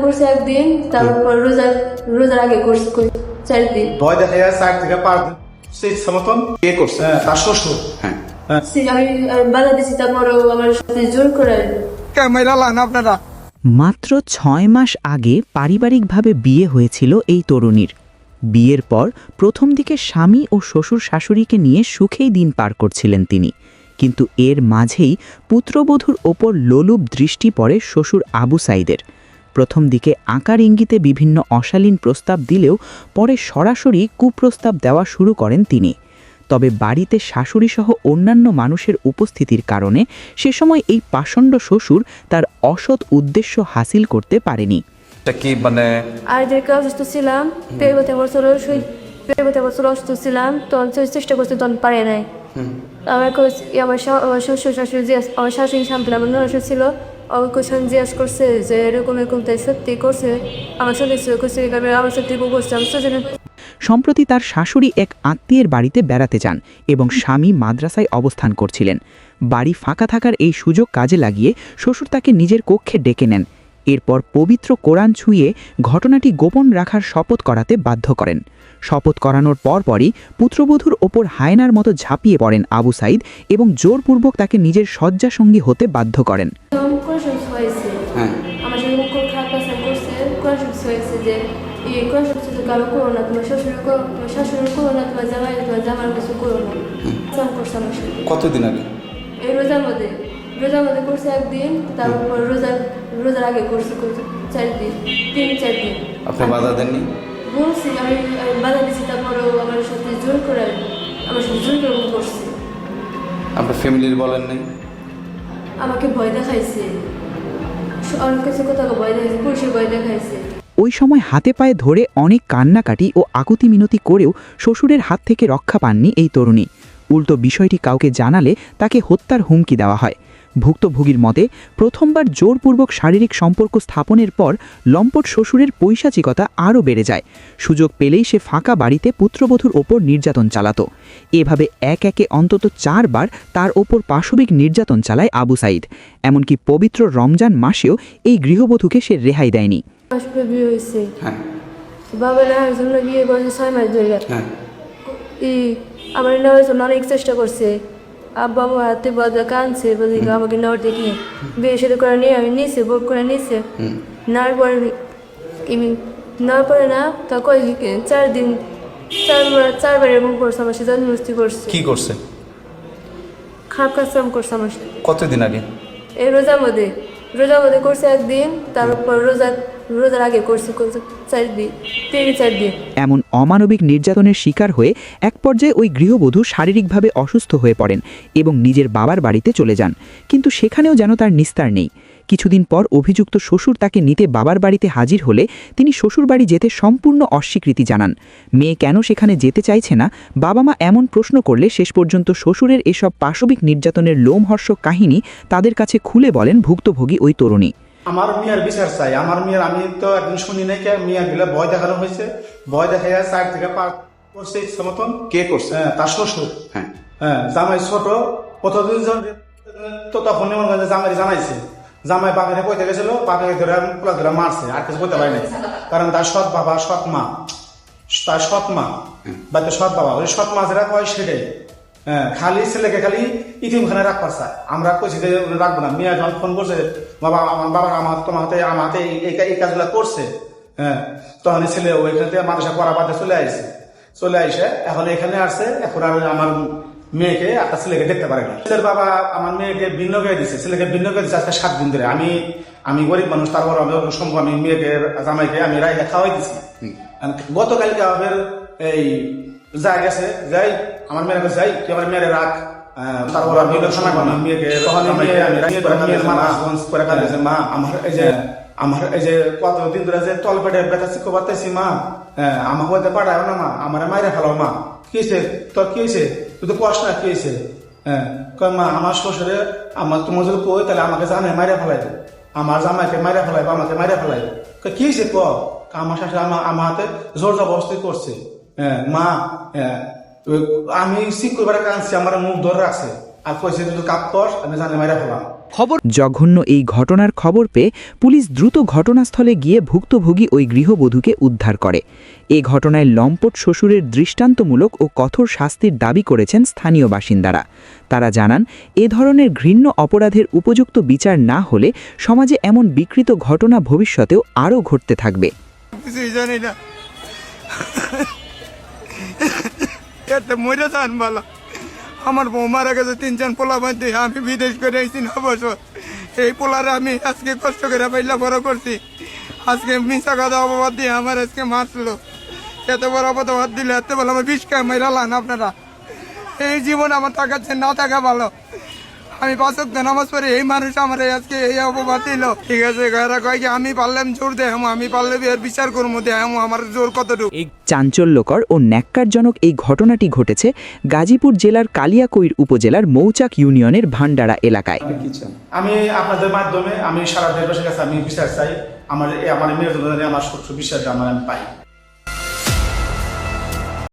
করছে একদিন, তারপর রোজার আগে করছে 4 দিন। ভয় দেখা যায় 4 থেকে 5 দিন সেই মতন কে করছে তার শ্বশুর। হ্যাঁ আমি বাধা দিচ্ছি, তারপরও আমার সাথে জোর করে ক্যামেরা লান আপনারা। মাত্র 6 মাস আগে পারিবারিকভাবে বিয়ে হয়েছিল এই তরুণীর। বিয়ের পর প্রথম দিকে স্বামী ও শ্বশুর শাশুড়িকে নিয়ে সুখেই দিন পার করছিলেন তিনি, কিন্তু এর মাঝেই পুত্রবধূর ওপর লোলুপ দৃষ্টি পড়ে শ্বশুর আবু সাইদের। প্রথম দিকে আকার ইঙ্গিতে বিভিন্ন অশালীন প্রস্তাব দিলেও পরে সরাসরি কুপ্রস্তাব দেওয়া শুরু করেন তিনি। তবে বাড়িতে শাশুড়িসহ অন্যান্য মানুষের উপস্থিতির কারণে সে সময় এই পাষণ্ড শ্বশুর তার অসৎ উদ্দেশ্য হাসিল করতে পারেনি। কি মানে আর যেরকম অসুস্থ ছিলাম, পেটে বছর অসুস্থ ছিলাম, তখন চেষ্টা করছি, তখন পারে নাই। আমার শ্বশুর শাশুড়ি আমার শাশুড়ি সামনে আমার নরসুর ছিল, কোশ্চেন জিজ্ঞাসা করছে যে এরকম তাই সত্যি করছে, আমার সত্যি করছে, আমার সত্যি করছে, আমি সম্প্রতি তার শাশুড়ি এক আত্মীয়ের বাড়িতে বেড়াতে যান এবং স্বামী মাদ্রাসায় অবস্থান করছিলেন। বাড়ি ফাঁকা থাকার এই সুযোগ কাজে লাগিয়ে শ্বশুর তাকে নিজের কক্ষে ডেকে নেন। এরপর পবিত্র কোরআন ছুঁয়ে ঘটনাটি গোপন রাখার শপথ করাতে বাধ্য করেন। শপথ করানোর পরপরই পুত্রবধূর ওপর হায়নার মতো ঝাঁপিয়ে পড়েন আবু সাইদ এবং জোরপূর্বক তাকে নিজের শয্যাসঙ্গী হতে বাধ্য করেন। কারো করো না, তোমার শ্বশুর করো না, তোমার জামার কিছু করো না। কতদিন আগে? এই রোজার মধ্যে করছে একদিন, তারপর রোজার আগে করছে 4 দিন, 3-4 দিন। আপনি বাধা দেননি? বলছি, আমি বাধা দিচ্ছি, তারপরও আমার সাথে জোর করে করছে। আপনার ফ্যামিলির বলেন নাই? আমাকে ভয় দেখাইছে, অনেক কিছু কোথাও ভয় দেখাইছে, পুলিশের ভয় দেখাইছে। ওই সময় হাতে পায়ে ধরে অনেক কান্নাকাটি ও আকুতি মিনতি করেও শ্বশুরের হাত থেকে রক্ষা পাননি এই তরুণী। উল্টো বিষয়টি কাউকে জানালে তাকে হত্যার হুমকি দেওয়া হয়। ভুক্তভোগীর মতে প্রথমবার জোরপূর্বক শারীরিক সম্পর্ক স্থাপনের পর লম্পট শ্বশুরের পৈশাচিকতা আরও বেড়ে যায়। সুযোগ পেলেই সে ফাঁকা বাড়িতে পুত্রবধূর ওপর নির্যাতন চালাতো। এভাবে একে অন্তত 4 বার তার ওপর পাশবিক নির্যাতন চালায় আবু সাইদ। এমনকি পবিত্র রমজান মাসেও এই গৃহবধূকে সে রেহাই দেয়নি। বিয়ে হয়েছে, বাবা নেওয়ার জন্য বিয়ে করেছে 6 মাস ধরে। আমার নেওয়ার জন্য অনেক চেষ্টা করছে, আব্বা আমার হাতে বাদা কানছে, বলি আমাকে নেওয়ার দেখি বিয়ে সাথে করে নিয়ে আমি নিয়েছে, বোর্ড করে নিয়েছে। নেওয়ার পরে না তা 4 দিন 4বার এরকম করছে আমার সাথে, জন্মস্তি করছে। কি করছে? খারাপ কাজ করছে আমার সাথে। কতদিন আগে? এই রোজার মধ্যে করছে একদিন, তারপর রোজার আগে করছে 4 দিন, 3-4 দিন। এমন অমানবিক নির্যাতনের শিকার হয়ে এক পর্যায়ে ওই গৃহবধূ শারীরিকভাবে অসুস্থ হয়ে পড়েন এবং নিজের বাবার বাড়িতে চলে যান, কিন্তু সেখানেও যেন তার নিস্তার নেই। কিছুদিন পর অভিযুক্ত শ্বশুর তাকে নিতে বাবার বাড়িতে হাজির হলে তিনি শ্বশুর বাড়ি যেতে সম্পূর্ণ অস্বীকৃতি জানান। মেয়ে কেন সেখানে যেতে চাইছে না, বাবা মা এমন প্রশ্ন করলে শেষ পর্যন্ত শ্বশুরের এসব পাশবিক নির্যাতনের লোমহর্ষক কাহিনী তাদের কাছে খুলে বলেন ভুক্তভোগী ওই তরুণী। আমার মেয়ের বিচার চাই, আমার মেয়ের, আমি তো একদিন শুনি নাই মেয়ের গেলে ভয় দেখানো হয়েছে, ভয় দেখা যায় 4 থেকে 5 করছে ইচ্ছা মতন। কে করছে? তার শ্বশুর। জামাই ছোট, কতদিন তো তখন জামাই জানাইছে, জামাই বাপের কইতে গেছিল, বাপের ধরে মারছে, আর কিছু করতে পারেনি, কারণ তার সৎ বাবা সৎ মা বা সৎ বাবা, ওই সৎ মা যেটা কয় সেটাই। খালি ছেলেকে খালি ইতিমখানে রাখবার চায়। আমরা কইছি যে রাখবো না। মেয়ে যখন ফোন করছে, বাবা আমার বাবা তোমার হাতে এই কাজগুলো করছে, তখন ছেলে ওইখান থেকে মানুষের পড়া বাদে চলে আইসে এখন এখানে আসছে। এখন আর আমার মেয়েকে একটা ছেলেকে দেখতে পারে না। ছেলের বাবা আমার মেয়েকে ভিন্ন করে দিচ্ছে, ছেলেকে ভিন্ন করে দিচ্ছে আজকে 7 দিন ধরে। আমি গরিব মানুষ, তারপর আমি মেয়েকে জামাইকে আমি রাইলে খাওয়াই দিচ্ছি। গতকালকে আমাদের এই যাই গেছে, যাই আমার মেয়ের কাছে যাই, আমার মেয়ের রাখ, তারপর আমি মেয়েকে মা আমার এই যে কতদিন ধরে যে তল পেটে ব্যথা শিখতে পারতেছি, মা আমাকে হইতে পাঠাও না, মা আমার মাইরে ফেলাও, মা কি হয়েছে তোর, কি হয়েছে তুই তো কষ্ট না, কি হয়েছে? মা আমার শ্বশুরে আমার তোমার যদি কই তাহলে আমাকে জানে মাইরে ফেলাই, আমার জামাইকে মাইরে ফেলাই, আমাকে মাইরে ফেলাই। কি হয়েছে ক? আমার শাশুড়ি আমার হাতে জোর জবরদস্তি করছে। মা আমি শিখ করবার কাঁদছি, আমার মুখ ধরে রাখছে, আর কইছে তুই কাপ কর, আমি জানি মাইরা ফেলাম। জঘন্য এই ঘটনার খবর পেয়ে পুলিশ দ্রুত ঘটনাস্থলে গিয়ে ভুক্তভোগী ওই গৃহবধূকে উদ্ধার করে। এ ঘটনায় লম্পট শ্বশুরের দৃষ্টান্তমূলক ও কঠোর শাস্তির দাবি করেছেন স্থানীয় বাসিন্দারা। তারা জানান, এ ধরনের ঘৃণ্য অপরাধের উপযুক্ত বিচার না হলে সমাজে এমন বিকৃত ঘটনা ভবিষ্যতেও আরও ঘটতে থাকবে। কিছুই জানি না, এতে মরে যান ভালো। আমার বউ মারা গেছে, 3-4 পোলা বাঁধতে, আমি বিদেশ করে আইছি 9 বছর। এই পোলারে আমি আজকে কষ্ট করে পাইলা বড় করছি, আজকে মিশা কথা অপবাদ দিয়ে আমার আজকে মারছিল। এত বড় অপবাদ দিলে এত বলে আমার 20 টাকা মাইরালান আপনারা। এই জীবন আমার টাকাচ্ছে না থাকা ভালো। আমি 5 ওয়াক্ত নামাজ পড়ি, এই মানুষ আমার আজকে এই অপবাদ দিল। ঠিক আছে, এরা কয় কি আমি পারলাম জোর দেয়, আমি পারলে এর বিচার করবো, দেয় আমার জোর কতটুকু। চাঞ্চল্যকর ও ন্যাক্কারজনক এই ঘটনাটি ঘটেছে গাজীপুর জেলার কালিয়াকৈর উপজেলার মৌচাক ইউনিয়নের ভান্ডারা এলাকায়। আমি আপনাদের মাধ্যমে আমি সারা দেশবাসীর কাছে আমি বিচার চাই, আমার মেয়ের জন্য আমার সুবিচার আমার আমি পাই।